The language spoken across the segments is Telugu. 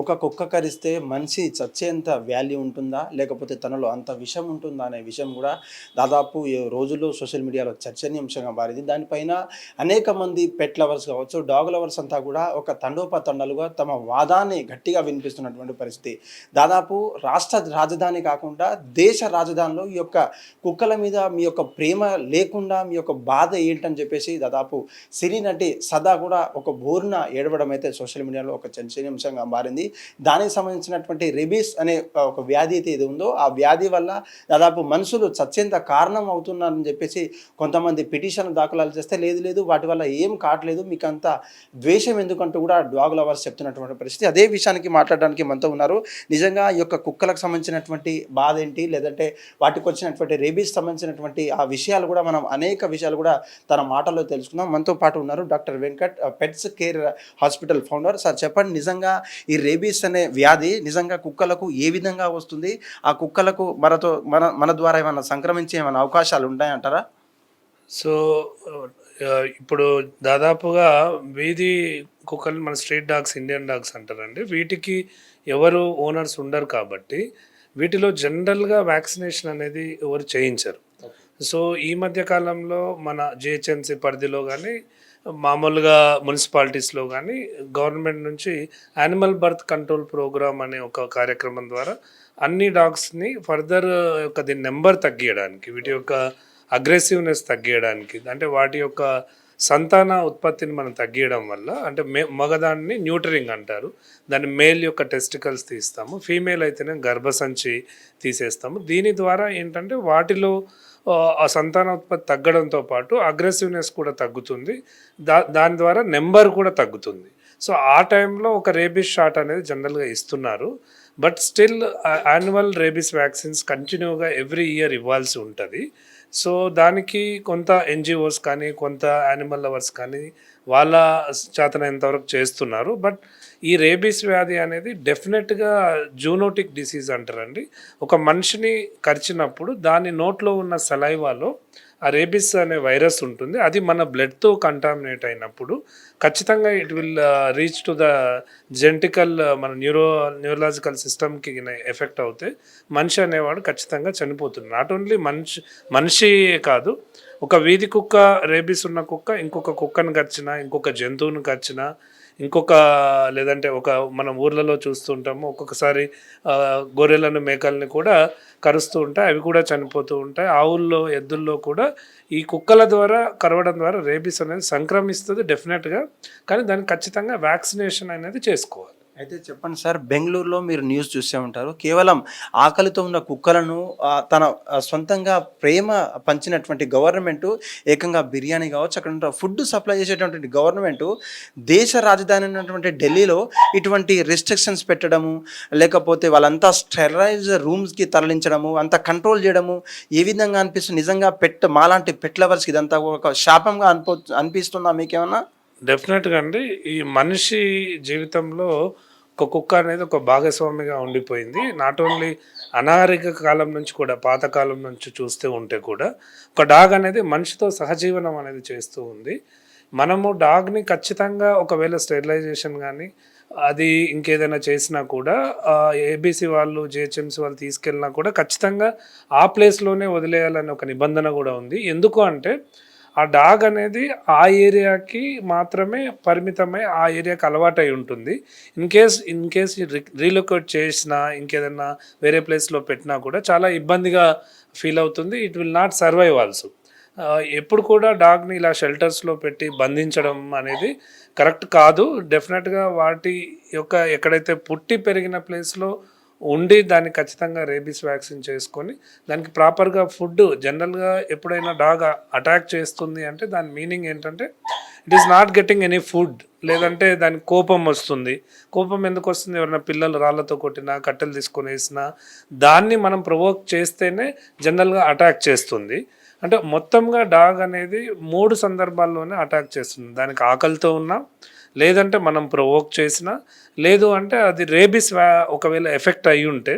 ఒక కుక్క కరిస్తే మనిషి చచ్చేంత వాల్యూ ఉంటుందా? లేకపోతే తనలో అంత విషం ఉంటుందా? అనే విషయం గూడా దాదాపు ఈ రోజుల్లో సోషల్ మీడియాలో చర్చనీయాంశంగా మారింది. దానిపైన అనేక మంది పెట్ లవర్స్ కావచ్చు, డాగ్ లవర్స్ అంతా గూడా ఒక తండోపతండాలుగా తమ వాదాన్ని గట్టిగా వినిపిస్తున్నటువంటి పరిస్థితి. దాదాపు రాష్ట్ర రాజధాని కాకుండా దేశ రాజధానిలో ఈ యొక్క కుక్కల మీద మీ యొక్క ప్రేమ లేకుండా మీ యొక్క బాధ ఏంటని చెప్పేసి దాదాపు సినీ నటి సదా కూడా ఒక బోరున ఏడవడం అయితే సోషల్ మీడియాలో ఒక చర్చనీయాంశంగా మారింది. దానికి సంబంధించినటువంటి రెబీస్ అనే ఒక వ్యాధి అయితే ఇది ఉందో ఆ వ్యాధి వల్ల దాదాపు మనుషులు చచ్చేంత కారణం అవుతున్నారని చెప్పేసి కొంతమంది పిటిషన్ దాఖలాలు చేస్తే లేదు వాటి వల్ల ఏం కావట్లేదు, మీకు అంత ద్వేషం ఎందుకంటూ కూడా డాగ్ లవర్స్ చెప్తున్నటువంటి పరిస్థితి. అదే విషయానికి మాట్లాడడానికి మనతో ఉన్నారు. నిజంగా ఈ యొక్క కుక్కలకు సంబంధించినటువంటి బాధ ఏంటి, లేదంటే వాటికి వచ్చినటువంటి రేబీస్ సంబంధించినటువంటి ఆ విషయాలు కూడా మనం అనేక విషయాలు కూడా తన మాటల్లో తెలుసుకుందాం. మనతో పాటు ఉన్నారు doctor Venkat, pets care hospital founder. Sir చెప్పండి, నిజంగా ఈ రేబీస్ అనే వ్యాధి నిజంగా కుక్కలకు ఏ విధంగా వస్తుంది? ఆ కుక్కలకు మన ద్వారా ఏమైనా సంక్రమించే ఏమైనా అవకాశాలు ఉంటాయంటారా? సో ఇప్పుడు దాదాపుగా వీధి కుక్కలు మన స్ట్రీట్ డాగ్స్, ఇండియన్ డాగ్స్ అంటారండి. వీటికి ఎవరు ఓనర్స్ ఉండరు కాబట్టి వీటిలో జనరల్గా వ్యాక్సినేషన్ అనేది ఎవరు చేయించరు. సో ఈ మధ్య కాలంలో మన జిహెచ్ఎంసీ పరిధిలో కానీ మామూలుగా మున్సిపాలిటీస్లో కానీ గవర్నమెంట్ నుంచి యానిమల్ బర్త్ కంట్రోల్ ప్రోగ్రామ్ అనే ఒక కార్యక్రమం ద్వారా అన్ని డాగ్స్ని ఫర్దర్ యొక్క దీని నెంబర్ తగ్గియడానికి, వీటి యొక్క అగ్రెసివ్నెస్ తగ్గియడానికి, అంటే వాటి యొక్క సంతాన ఉత్పత్తిని మనం తగ్గియడం వల్ల, అంటే మగదాన్ని న్యూటరింగ్ అంటారు, దాన్ని మేల్ యొక్క టెస్టికల్స్ తీస్తాము, ఫీమేల్ అయితేనే గర్భసంచి తీసేస్తాము. దీని ద్వారా ఏంటంటే వాటిలో ఆ సంతాన ఉత్పత్తి తగ్గడంతో పాటు అగ్రెసివ్నెస్ కూడా తగ్గుతుంది, దాని ద్వారా నెంబర్ కూడా తగ్గుతుంది. సో ఆ టైంలో ఒక రేబీస్ షాట్ అనేది జనరల్గా ఇస్తున్నారు. But still annual rabies vaccines కంటిన్యూగా ఎవ్రీ ఇయర్ ఇవ్వాల్సి ఉంటుంది. సో దానికి కొంత ఎన్జిఓస్ కానీ కొంత యానిమల్ లవర్స్ కానీ వాళ్ళ చేతనైనంతవరకు చేస్తున్నారు. బట్ ఈ రేబీస్ వ్యాధి అనేది డెఫినెట్గా జూనోటిక్ డిసీజ్ అంటారండి. ఒక మనిషిని కరిచినప్పుడు దాని నోట్లో ఉన్న సలైవాలో ఆ రేబీస్ అనే వైరస్ ఉంటుంది. అది మన బ్లడ్తో కంటామినేట్ అయినప్పుడు ఖచ్చితంగా it will reach to the genetical మన న్యూరలాజికల్ సిస్టమ్కి ఎఫెక్ట్ అవుతే మనిషి అనేవాడు ఖచ్చితంగా చనిపోతుంది. నాట్ ఓన్లీ మనిషి కాదు, ఒక వీధి కుక్క, రేబీస్ ఉన్న కుక్క ఇంకొక కుక్కను కరిచినా, ఇంకొక జంతువును కరిచినా, లేదంటే ఒక మనం ఊర్లలో చూస్తుంటాము ఒక్కొక్కసారి గొర్రెలను, మేకల్ని కూడా కరుస్తూ ఉంటాయి, అవి కూడా చనిపోతూ ఉంటాయి. ఆవుల్లో, ఎద్దుల్లో కూడా ఈ కుక్కల ద్వారా కరవడం ద్వారా రేబీస్ అనేది సంక్రమిస్తుంది డెఫినెట్గా. కానీ దానికి ఖచ్చితంగా వ్యాక్సినేషన్ అనేది చేసుకోవాలి. అయితే చెప్పండి సార్, బెంగళూరులో మీరు న్యూస్ చూసే ఉంటారు. కేవలం ఆకలితో ఉన్న కుక్కలను తన సొంతంగా ప్రేమ పంచినటువంటి గవర్నమెంటు, ఏకంగా బిర్యానీ కావచ్చు, అక్కడ ఫుడ్ సప్లై చేసేటటువంటి గవర్నమెంటు దేశ రాజధాని ఉన్నటువంటి ఢిల్లీలో ఇటువంటి రెస్ట్రిక్షన్స్ పెట్టడము, లేకపోతే వాళ్ళంతా స్టెరైజ్ రూమ్స్కి తరలించడము, అంతా కంట్రోల్ చేయడము ఏ విధంగా అనిపిస్తుంది? నిజంగా మాలాంటి పెట్ లవర్స్కి ఇదంతా ఒక శాపంగా అనిపిస్తుందా మీకేమన్నా? డెఫినెట్గా అండి. ఈ మనిషి జీవితంలో ఒక కుక్క అనేది ఒక భాగస్వామిగా ఉండిపోయింది. నాట్ ఓన్లీ అనాగరిక కాలం నుంచి కూడా, పాతకాలం నుంచి చూస్తూ ఉంటే కూడా ఒక డాగ్ అనేది మనిషితో సహజీవనం అనేది చేస్తూ ఉంది. మనము డాగ్ని ఖచ్చితంగా ఒకవేళ స్టెరిలైజేషన్ కానీ అది ఇంకేదైనా చేసినా కూడా ఏబీసీ వాళ్ళు, జిహెచ్ఎంసీ వాళ్ళు తీసుకెళ్ళినా కూడా ఖచ్చితంగా ఆ ప్లేస్లోనే వదిలేయాలని ఒక నిబంధన కూడా ఉంది. ఎందుకు అంటే ఆ డాగ్ అనేది ఆ ఏరియాకి మాత్రమే పరిమితమై ఆ ఏరియాకి అలవాటై ఉంటుంది. ఇన్ కేస్ రీలొకేట్ చేసినా, ఇంకేదన్నా వేరే ప్లేస్లో పెట్టినా కూడా చాలా ఇబ్బందిగా ఫీల్ అవుతుంది. It will not survive also. ఎప్పుడు కూడా డాగ్ని ఇలా షెల్టర్స్లో పెట్టి బంధించడం అనేది కరెక్ట్ కాదు. డెఫినెట్గా వాటి యొక్క ఎక్కడైతే పుట్టి పెరిగిన ప్లేస్లో ఉండి దాన్ని ఖచ్చితంగా రేబీస్ వ్యాక్సిన్ చేసుకొని దానికి ప్రాపర్గా ఫుడ్, జనరల్గా ఎప్పుడైనా డాగ్ అటాక్ చేస్తుంది అంటే దాని మీనింగ్ ఏంటంటే it is not getting any food, లేదంటే దానికి కోపం వస్తుంది. కోపం ఎందుకు వస్తుంది? ఎవరైనా పిల్లలు రాళ్ళతో కొట్టినా, కట్టెలు తీసుకొని వేసినా దాన్ని మనం ప్రొవోక్ చేస్తేనే జనరల్గా అటాక్ చేస్తుంది. అంటే మొత్తంగా డాగ్ అనేది 3 సందర్భాల్లోనే అటాక్ చేస్తుంది. దానికి ఆకలితో ఉన్నా, లేదంటే మనం ప్రొవోక్ చేసినా, లేదు అంటే అది రేబీస్ ఒకవేళ ఎఫెక్ట్ అయ్యి ఉంటే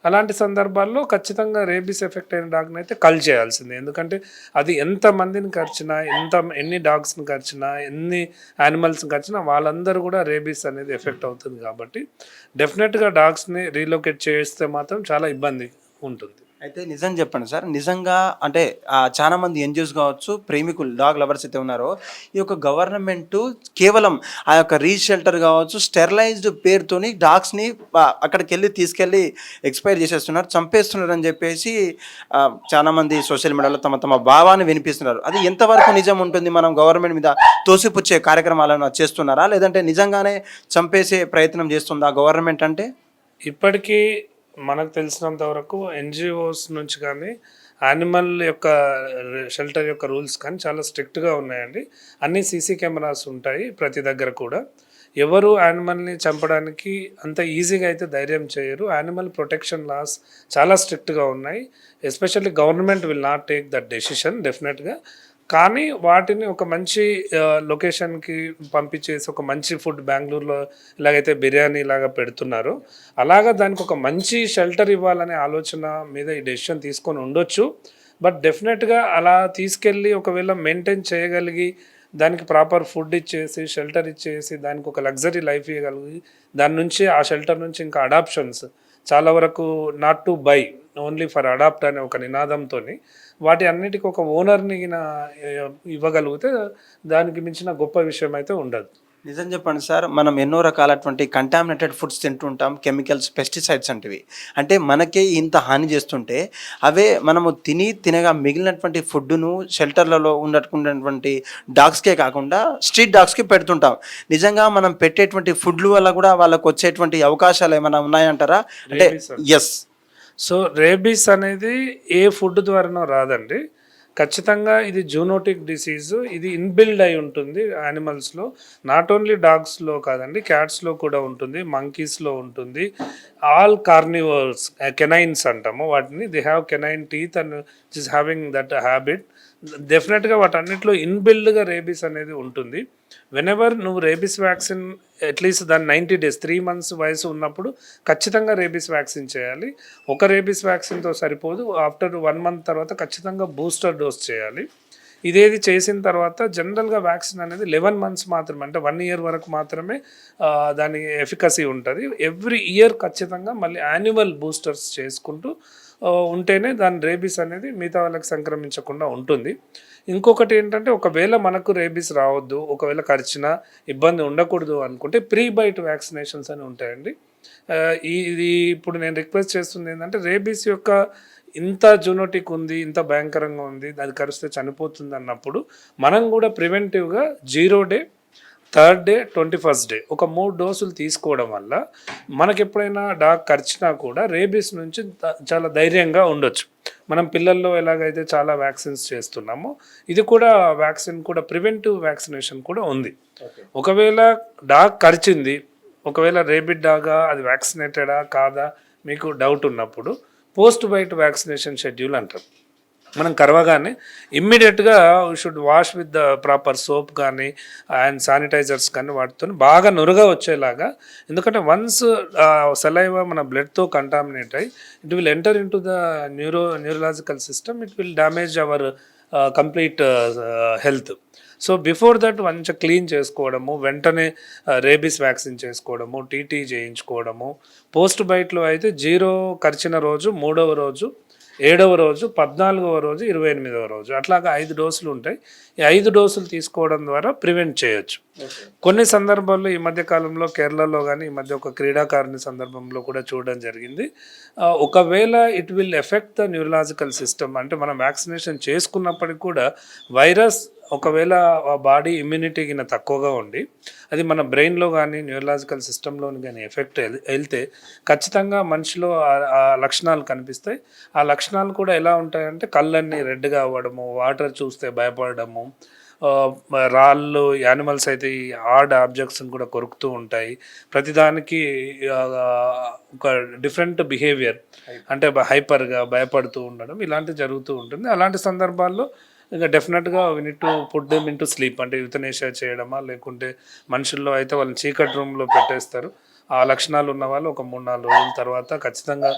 అలాంటి సందర్భాల్లో ఖచ్చితంగా రేబీస్ ఎఫెక్ట్ అయిన డాగ్ని అయితే కల్ చేయాల్సిందే. ఎందుకంటే అది ఎంతమందిని కరిచినా, ఎన్ని డాగ్స్ని కరిచినా, ఎన్ని యానిమల్స్ని కరిచినా వాళ్ళందరూ కూడా రేబీస్ అనేది ఎఫెక్ట్ అవుతుంది కాబట్టి డెఫినెట్గా డాగ్స్ని రీలొకేట్ చేస్తే మాత్రం చాలా ఇబ్బంది ఉంటుంది. అయితే నిజం చెప్పండి సార్. నిజంగా అంటే చాలా మంది ఎన్‌జిఓస్ కావచ్చు, ప్రేమికులు డాగ్ లవర్స్ అయితే ఉన్నారో, ఈ యొక్క గవర్నమెంటు కేవలం ఆ యొక్క షెల్టర్ కావచ్చు, స్టెరిలైజ్డ్ పేరుతోని డాగ్స్‌ని అక్కడికెళ్ళి తీసుకెళ్ళి ఎక్స్‌పైర్ చేసేస్తున్నారు, చంపేస్తున్నారని చెప్పేసి చాలామంది సోషల్ మీడియాలో తమ తమ భావాన్ని వినిపిస్తున్నారు. అది ఎంతవరకు నిజం ఉంటుంది? మనం గవర్నమెంట్ మీద తోసిపుచ్చే కార్యక్రమాలను చేస్తున్నారా? లేదంటే నిజంగానే చంపేసే ప్రయత్నం చేస్తుందా గవర్నమెంట్ అంటే? ఇప్పటికీ మనకు తెలిసినంత వరకు ఎన్జిఓస్ నుంచి కానీ యానిమల్ యొక్క షెల్టర్ యొక్క రూల్స్ కానీ చాలా స్ట్రిక్ట్గా ఉన్నాయండి. అన్ని సీసీ కెమెరాస్ ఉంటాయి ప్రతి దగ్గర కూడా. ఎవరు యానిమల్ని చంపడానికి అంత ఈజీగా అయితే ధైర్యం చేయరు. యానిమల్ ప్రొటెక్షన్ లాస్ చాలా స్ట్రిక్ట్గా ఉన్నాయి. Especially government will not take that decision డెఫినెట్గా. కానీ వాటిని ఒక మంచి లొకేషన్కి పంపించేసి ఒక మంచి ఫుడ్ బెంగళూరులో ఎలాగైతే బిర్యానీ లాగా పెడుతున్నారో అలాగా దానికి ఒక మంచి షెల్టర్ ఇవ్వాలనే ఆలోచన మీద ఈ డెసిషన్ తీసుకొని ఉండొచ్చు. బట్ డెఫినెట్గా అలా తీసుకెళ్ళి ఒకవేళ మెయింటైన్ చేయగలిగి దానికి ప్రాపర్ ఫుడ్ ఇచ్చేసి షెల్టర్ ఇచ్చేసి దానికి ఒక లగ్జరీ లైఫ్ ఇవ్వగలిగి దాని నుంచి ఆ షెల్టర్ నుంచి ఇంకా అడాప్షన్స్ చాలా వరకు not to buy only for adopt అనే ఒక నినాదంతో వాటి అన్నిటికీ ఒక ఓనర్ని ఇవ్వగలిగితే దానికి మించిన గొప్ప విషయం అయితే ఉండదు. నిజం చెప్పండి సార్. మనం ఎన్నో రకాలటువంటి కంటామినేటెడ్ ఫుడ్స్ తింటుంటాం, కెమికల్స్, పెస్టిసైడ్స్ అంటివి. అంటే మనకే ఇంత హాని చేస్తుంటే అవే మనము తినగా మిగిలినటువంటి ఫుడ్డును షెల్టర్లలో ఉన్నటువంటి డాగ్స్కే కాకుండా స్ట్రీట్ డాగ్స్కి పెడుతుంటాం. నిజంగా మనం పెట్టేటువంటి ఫుడ్ల వల్ల కూడా వాళ్ళకు వచ్చేటువంటి అవకాశాలు ఏమైనా ఉన్నాయంటారా? అంటే ఎస్. సో రేబీస్ అనేది ఏ ఫుడ్ ద్వారానో రాదండి. ఖచ్చితంగా ఇది జూనోటిక్ డిసీజ్. ఇది ఇన్బిల్డ్ అయి ఉంటుంది యానిమల్స్లో. నాట్ ఓన్లీ డాగ్స్లో కాదండి, క్యాట్స్లో కూడా ఉంటుంది, మంకీస్లో ఉంటుంది. ఆల్ కార్నివర్స్, కెనైన్స్ అంటాము వాటిని. They have canine teeth and is having that habit. డెఫినెట్గా వాటన్నిటిలో ఇన్బిల్డ్గా రేబీస్ అనేది ఉంటుంది. వెనెవర్ నువ్వు రేబీస్ వ్యాక్సిన్ అట్లీస్ట్ దాని 90 days 3 months వయసు ఉన్నప్పుడు ఖచ్చితంగా రేబీస్ వ్యాక్సిన్ చేయాలి. ఒక రేబీస్ వ్యాక్సిన్తో సరిపోదు. ఆఫ్టర్ 1 month తర్వాత ఖచ్చితంగా బూస్టర్ డోస్ చేయాలి. ఇదేది చేసిన తర్వాత జనరల్గా వ్యాక్సిన్ అనేది 11 months మాత్రమే, అంటే 1 year వరకు మాత్రమే దాని ఎఫికసీ ఉంటుంది. ఎవ్రీ ఇయర్ ఖచ్చితంగా మళ్ళీ యాన్యువల్ బూస్టర్స్ చేసుకుంటూ ఉంటేనే దాని రేబీస్ అనేది మిగతా వాళ్ళకి సంక్రమించకుండా ఉంటుంది. ఇంకొకటి ఏంటంటే ఒకవేళ మనకు రేబీస్ రావద్దు, ఒకవేళ కరిచినా ఇబ్బంది ఉండకూడదు అనుకుంటే ప్రీ బైట్ వ్యాక్సినేషన్స్ అని ఉంటాయండి. ఇది ఇప్పుడు నేను రిక్వెస్ట్ చేస్తుంది ఏంటంటే రేబీస్ యొక్క ఇంత జూనోటిక్ ఉంది, ఇంత భయంకరంగా ఉంది, అది కరిస్తే చనిపోతుంది అన్నప్పుడు మనం కూడా ప్రివెంటివ్గా 0 day, 3rd day, 21st day ఒక 3 డోసులు తీసుకోవడం వల్ల మనకి ఎప్పుడైనా డాగ్ కరిచినా కూడా రేబీస్ నుంచి చాలా ధైర్యంగా ఉండొచ్చు. మనం పిల్లల్లో ఎలాగైతే చాలా వ్యాక్సిన్స్ చేస్తున్నామో ఇది కూడా వ్యాక్సిన్ కూడా ప్రివెంటివ్ వ్యాక్సినేషన్ కూడా ఉంది. ఒకవేళ డాగ్ కరిచింది, ఒకవేళ రేబిడ్ డాగా అది వ్యాక్సినేటెడా కాదా మీకు డౌట్ ఉన్నప్పుడు పోస్ట్ బైట్ వ్యాక్సినేషన్ షెడ్యూల్ అంటారు. మనం కరవగానే ఇమ్మీడియట్గా we should wash with the proper soap కానీ అండ్ శానిటైజర్స్ కానీ వాటితో బాగా నురుగా వచ్చేలాగా. ఎందుకంటే వన్స్ సలైవా మన బ్లడ్తో కంటామినేట్ అయ్యి it will enter in to the neurological system, it will damage our complete health. So before that మంచిగా క్లీన్ చేసుకోవడము, వెంటనే రేబీస్ వ్యాక్సిన్ చేసుకోవడము, టీటీ చేయించుకోవడము. పోస్ట్ బైట్లో అయితే 0 కరిచిన రోజు, 3వ రోజు, 7వ రోజు, 14వ రోజు, 28వ రోజు అట్లాగా 5 డోసులు ఉంటాయి. ఈ 5 డోసులు తీసుకోవడం ద్వారా ప్రివెంట్ చేయొచ్చు. కొన్ని సందర్భాల్లో ఈ మధ్య కాలంలో కేరళలో కానీ ఈ మధ్య ఒక క్రీడాకారుని సందర్భంలో కూడా చూడడం జరిగింది. ఒకవేళ it will effect the neurological system, అంటే మనం వ్యాక్సినేషన్ చేసుకున్నప్పటికి కూడా వైరస్ ఒకవేళ ఆ బాడీ ఇమ్యూనిటీ కింద తక్కువగా ఉండి అది మన బ్రెయిన్లో కానీ న్యూరలాజికల్ సిస్టంలోని కానీ ఎఫెక్ట్ వెళ్తే ఖచ్చితంగా మనిషిలో ఆ లక్షణాలు కనిపిస్తాయి. ఆ లక్షణాలు కూడా ఎలా ఉంటాయంటే కళ్ళన్నీ రెడ్గా అవ్వడము, వాటర్ చూస్తే భయపడము, రాళ్ళు, యానిమల్స్ అయితే ఈ హార్డ్ ఆబ్జెక్ట్స్ని కూడా కొరుకుతూ ఉంటాయి. ప్రతిదానికి ఒక డిఫరెంట్ బిహేవియర్, అంటే హైపర్గా భయపడుతూ ఉండడం ఇలాంటివి జరుగుతూ ఉంటుంది. అలాంటి సందర్భాల్లో ఇంకా డెఫినెట్గా we need to put them in to sleep, అంటే యుతనేషియా చేయడమా, లేకుంటే మనుషుల్లో అయితే వాళ్ళని చీకటి రూమ్లో పెట్టేస్తారు. ఆ లక్షణాలు ఉన్న వాళ్ళు ఒక 3-4 రోజుల తర్వాత ఖచ్చితంగా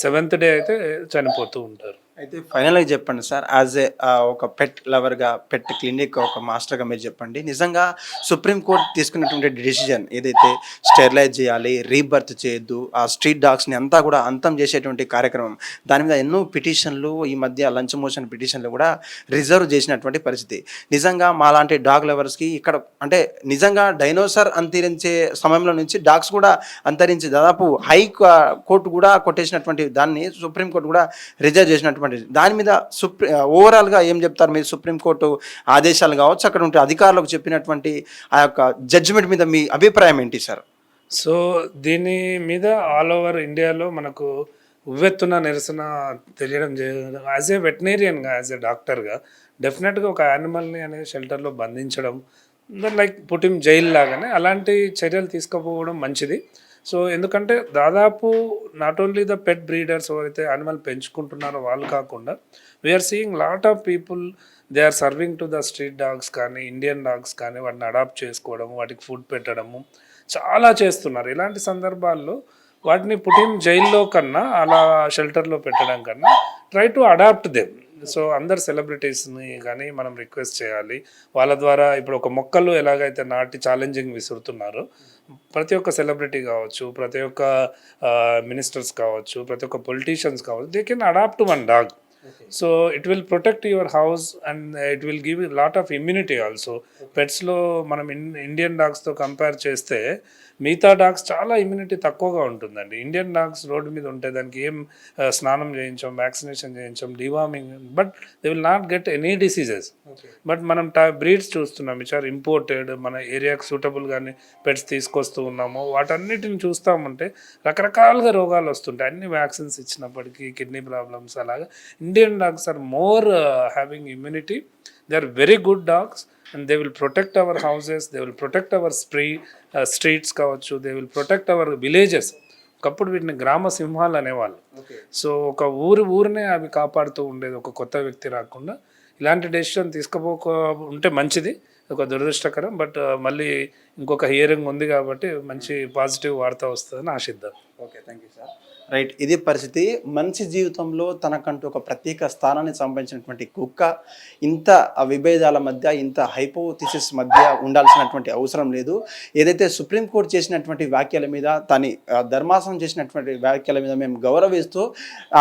7th డే అయితే చనిపోతూ ఉంటారు. అయితే ఫైనల్గా చెప్పండి సార్, యాజ్ ఏ ఒక పెట్ లవర్గా, పెట్ క్లినిక్ ఒక మాస్టర్గా మీరు చెప్పండి, నిజంగా సుప్రీంకోర్టు తీసుకున్నటువంటి డిసిజన్ ఏదైతే స్టెరిలైజ్ చేయాలి, రీబర్త్ చేయొద్దు, ఆ స్ట్రీట్ డాగ్స్ని అంతా కూడా అంతం చేసేటువంటి కార్యక్రమం, దాని మీద ఎన్నో పిటిషన్లు ఈ మధ్య లంచ్ మోషన్ పిటిషన్లు కూడా రిజర్వ్ చేసినటువంటి పరిస్థితి. నిజంగా మాలాంటి డాగ్ లవర్స్కి ఇక్కడ అంటే నిజంగా డైనోసార్ అంతరించే సమయంలో నుంచి డాగ్స్ కూడా అంతరించి దాదాపు హై కోర్టు కూడా కొట్టేసినటువంటి దాన్ని సుప్రీంకోర్టు కూడా రిజర్వ్ చేసినటువంటి దాని మీద ఓవరాల్గా ఏం చెప్తారు మీరు? సుప్రీంకోర్టు ఆదేశాలు కావచ్చు, అక్కడ ఉంటే అధికారులకు చెప్పినటువంటి ఆ యొక్క జడ్జిమెంట్ మీద మీ అభిప్రాయం ఏంటి సార్? సో దీని మీద ఆల్ ఓవర్ ఇండియాలో మనకు ఉవ్వెత్తున నిరసన తెలియడం యాజ్ ఏ వెటనరీయన్గా, యాజ్ ఏ డాక్టర్గా డెఫినెట్గా ఒక యానిమల్ని అనే షెల్టర్లో బంధించడం, లైక్ పుట్టిం జైలు లాగానే అలాంటి చర్యలు తీసుకుపోవడం మంచిది. సో ఎందుకంటే దాదాపు not only the pet breeders ఎవరైతే యానిమల్ పెంచుకుంటున్నారో వాళ్ళు కాకుండా we are seeing lot of people they are serving to the street dogs కానీ, ఇండియన్ డాగ్స్ కానీ, వాటిని అడాప్ట్ చేసుకోవడము, వాటికి ఫుడ్ పెట్టడము చాలా చేస్తున్నారు. ఇలాంటి సందర్భాల్లో వాటిని పుట్టిన జైల్లో కన్నా అలా షెల్టర్లో పెట్టడం కన్నా try to adopt them. So అందరు సెలబ్రిటీస్ని కానీ మనం రిక్వెస్ట్ చేయాలి. వాళ్ళ ద్వారా ఇప్పుడు ఒక మొక్కలు ఎలాగైతే నాటి ఛాలెంజింగ్ విసురుతున్నారో ప్రతి ఒక్క సెలబ్రిటీ కావచ్చు, ప్రతి ఒక్క మినిస్టర్స్ కావచ్చు, ప్రతి ఒక్క పొలిటీషియన్స్ కావచ్చు, they can adopt one dog. So it will protect your house and it will give lot of immunity also. పెట్స్లో మనం ఇండియన్ డాగ్స్తో కంపేర్ చేస్తే మిగతా డాగ్స్ చాలా ఇమ్యూనిటీ తక్కువగా ఉంటుందండి. ఇండియన్ డాగ్స్ రోడ్డు మీద ఉంటే దానికి ఏం స్నానం చేయించాం, వ్యాక్సినేషన్ చేయించాం, deworming, but they will not get any diseases. But మనం బ్రీడ్స్ చూస్తున్నాం విచ్ ఆర్ ఇంపోర్టెడ్, మన ఏరియాకి సూటబుల్ కానీ పెట్స్ తీసుకొస్తూ ఉన్నాము. వాటన్నిటిని చూస్తామంటే రకరకాలుగా రోగాలు వస్తుంటాయి. అన్ని వ్యాక్సిన్స్ ఇచ్చినప్పటికీ కిడ్నీ ప్రాబ్లమ్స్ అలాగా. Indian dogs are more having immunity. They are very good dogs and they will protect our houses, they will protect our streets కావచ్చు, they will protect our villages. ఒకప్పుడు వీటిని గ్రామ సింహాలు అనేవాళ్ళు. సో ఒక ఊరినే అవి కాపాడుతూ ఉండేది, ఒక కొత్త వ్యక్తి రాకుండా. ఇలాంటి డెసిషన్ ఉంటే మంచిది, ఒక దురదృష్టకరం. బట్ మళ్ళీ ఇంకొక హియరింగ్ ఉంది కాబట్టి మంచి పాజిటివ్ వార్త వస్తుందని ఆశిద్దాం. Okay, thank you sir. Right, ఇది పరిస్థితి. మనిషి జీవితంలో తనకంటూ ఒక ప్రత్యేక స్థానాన్ని సంపాదించినటువంటి కుక్క ఇంత విభేదాల మధ్య, ఇంత హైపోథిసిస్ మధ్య ఉండాల్సినటువంటి అవసరం లేదు. ఏదైతే సుప్రీంకోర్టు చేసినటువంటి వ్యాఖ్యల మీద, తని ధర్మాసనం చేసినటువంటి వ్యాఖ్యల మీద మేము గౌరవిస్తూ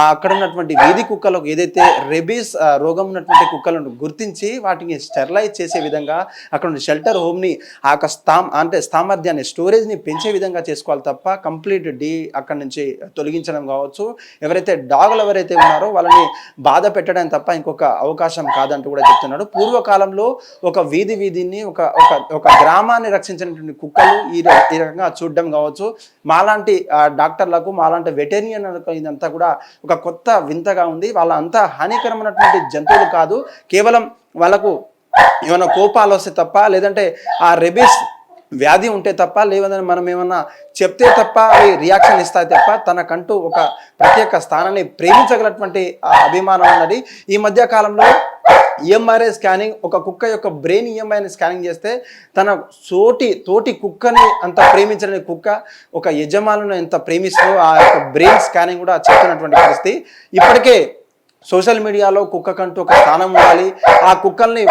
అక్కడ ఉన్నటువంటి వీధి కుక్కలకు ఏదైతే రెబీస్ రోగం ఉన్నటువంటి కుక్కలను గుర్తించి వాటిని స్టెరిలైజ్ చేసే విధంగా అక్కడ ఉన్న షెల్టర్ హోమ్ని ఆ యొక్క సామర్థ్యాన్ని, స్టోరేజ్ని పెంచే విధంగా చేసుకోవాలి తప్ప కంప్లీట్ అక్కడి నుంచి తొలగించడం కావచ్చు, ఎవరైతే డాగులు ఎవరైతే ఉన్నారో వాళ్ళని బాధ పెట్టడం తప్ప ఇంకొక అవకాశం కాదంటూ కూడా చెప్తున్నాడు. పూర్వకాలంలో ఒక వీధిని ఒక గ్రామాన్ని రక్షించినటువంటి కుక్కలు ఈ రకంగా చూడడం కావచ్చు. మాలాంటి డాక్టర్లకు, మాలాంటి వెటర్నియన్లకు ఇదంతా కూడా ఒక కొత్త వింతగా ఉంది. వాళ్ళ అంతా హానికరమైనటువంటి జంతువులు కాదు, కేవలం వాళ్ళకు ఏమైనా కోపాలు వస్తే తప్ప, లేదంటే ఆ రెబీస్ వ్యాధి ఉంటే తప్ప, లేదని మనం ఏమన్నా చెప్తే తప్ప అవి రియాక్షన్ ఇస్తాయి తప్ప తనకంటూ ఒక ప్రత్యేక స్థానాన్ని ప్రేమించగలటువంటి అభిమానం ఉన్నది. ఈ మధ్య కాలంలో ఈఎంఆర్ఐ స్కానింగ్, ఒక కుక్క యొక్క బ్రెయిన్ ఈఎంఐని స్కానింగ్ చేస్తే తన తోటి కుక్కని అంత ప్రేమించని కుక్క ఒక యజమానులను ఎంత ప్రేమిస్తూ ఆ యొక్క బ్రెయిన్ స్కానింగ్ కూడా చెప్తున్నటువంటి పరిస్థితి. ఇప్పటికే సోషల్ మీడియాలో కుక్కకంటూ ఒక స్థానం ఉండాలి, ఆ కుక్కల్ని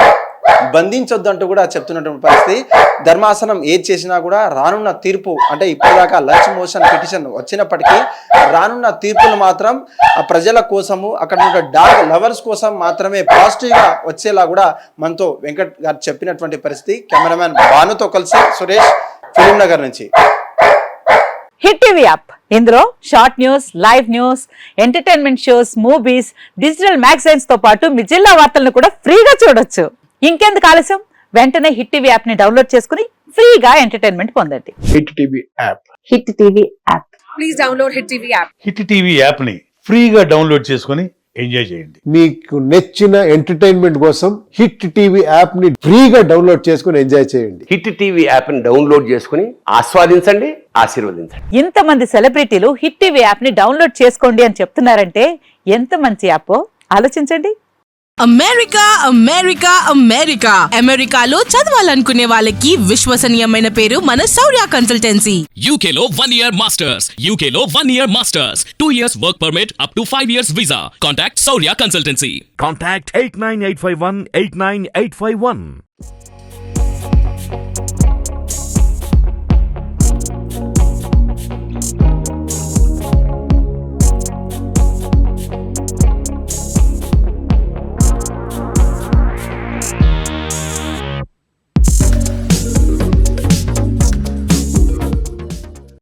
బంధించొద్దంటూ కూడా చెప్తున్నటువంటి పరిస్థితి. ధర్మాసనం ఏది చేసినా కూడా రానున్న తీర్పు, అంటే ఇప్పటిదాకా లంచ్ మోషన్ పిటిషన్ వచ్చినప్పటికీ రానున్న తీర్పులు మాత్రం ప్రజల కోసము, అక్కడ ఉన్న డాగ్ లవర్స్ కోసం మాత్రమే పాజిటివ్గా వచ్చేలా కూడా మనతో వెంకట్ గారు చెప్పినటువంటి పరిస్థితి. కెమెరామ్యాన్ భానుతో కలిసి సురేష్, ఫిలిం నగర్ నుంచి. హిట్ టీవీ యాప్, ఇందులో short news, live news, entertainment shows, movies, digital magazines తో పాటు మీ జిల్లా వార్తలను కూడా ఫ్రీగా చూడొచ్చు. ఇంకెందుకు ఆలస్యం, వెంటనే హిట్ టీవీ యాప్ ని డౌన్లోడ్ చేసుకుని ఫ్రీగా ఎంటర్టైన్మెంట్ పొందండి. Hit TV app. Hit TV app. Please download hit TV app. Hit TV app ని ఫ్రీగా డౌన్లోడ్ చేసుకొని ఎంజాయ్ చేయండి. మీకు నచ్చిన ఎంటర్టైన్మెంట్ కోసం హిట్ టీవీ యాప్ ని ఫ్రీగా డౌన్లోడ్ చేసుకొని ఎంజాయ్ చేయండి. హిట్ టీవీ యాప్ ని డౌన్లోడ్ చేసుకుని ఆస్వాదించండి, ఆశీర్వదించండి. ఇంతమంది సెలబ్రిటీలు హిట్ టీవీ యాప్ ని డౌన్లోడ్ చేసుకోండి అని చెప్తున్నారంటే ఎంత మంచి యాప్ ఆలోచించండి. అమెరికా అమెరికా అమెరికా అమెరికాలో చదవాలనుకునే వాళ్ళకి విశ్వసనీయమైన పేరు మన శౌర్య కన్సల్టెన్సీ. UK లో 1 year masters. UK లో 1 year masters. 2 years work permit up to 5 years visa. Contact Saurya Consultancy. Contact 89851 89851.